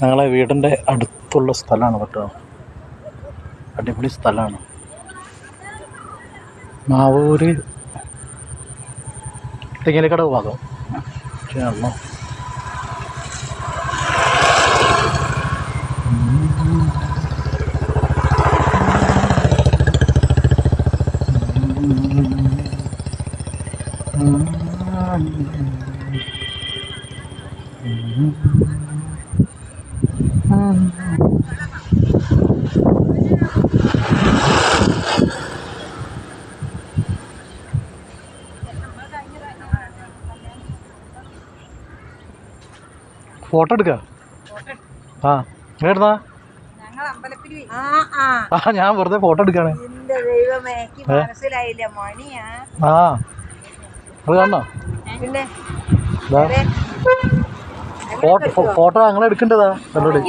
ഞങ്ങളെ വീടിൻ്റെ അടുത്തുള്ള സ്ഥലമാണ് കേട്ടോ. അടിപൊളി സ്ഥലമാണ്. മാവൂര് തെങ്ങിനിക്കടവ് ഭാഗം ചേർന്നോ. ഫോട്ടോ എടുക്കാം. ആ എവിടുന്നാ? ഞാൻ വെറുതെ ഫോട്ടോ എടുക്കാണ്. ആ അത് കാണോ? ഫോട്ടോ അങ്ങനെ എടുക്കണ്ടതാ എന്നോട്.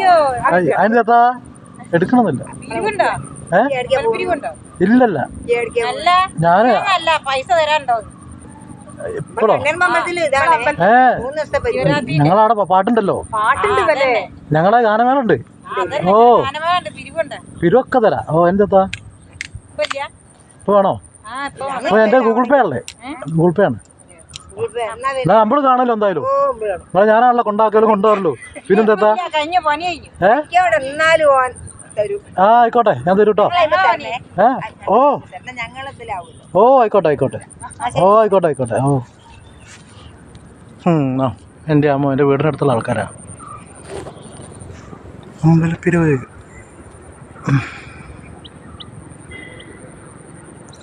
അതിന് ചേട്ടാ എടുക്കണമെന്നില്ല. ഇല്ലല്ല ഞാന് ഇപ്പോഴോ ഞങ്ങളവിടെ പാട്ടുണ്ടല്ലോ, ഞങ്ങളെ ഗാനമേളുണ്ട്. ഓ പിരിവൊക്കെ തരാം. ഓ എന്താ ഇപ്പൊ വേണോ? അപ്പൊ എന്റെ ഗൂഗിൾ പേ അല്ലേ? ഗൂഗിൾ പേ ആണ്. നമ്മള് കാണല്ലോ എന്തായാലും. ഞാനാണല്ലോ കൊണ്ടാക്കലും കൊണ്ടുവരല്ലോ. പിന്നെന്താ ആ ആയിക്കോട്ടെ, ഞാൻ തരൂ കേട്ടോ. ഓ ഓ ആയിക്കോട്ടെ ആയിക്കോട്ടെ. ഓ ആയിക്കോട്ടെ ആയിക്കോട്ടെ. ഓ ആ എൻ്റെ അമ്മ എൻ്റെ വീടിനടുത്തുള്ള ആൾക്കാരാ. അമ്പലപ്പിരിവ്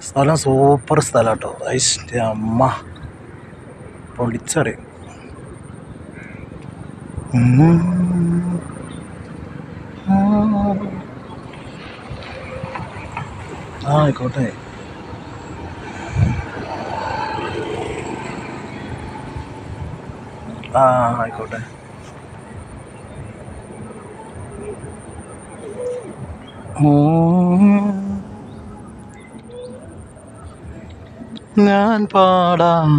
സ്ഥലം സൂപ്പർ സ്ഥലം കേട്ടോ. ഐൻ്റെ അമ്മ പൊളിച്ചറിയും. ആ ആയിക്കോട്ടെ. ആ ആയിക്കോട്ടെ. ഞാൻ പാടാം.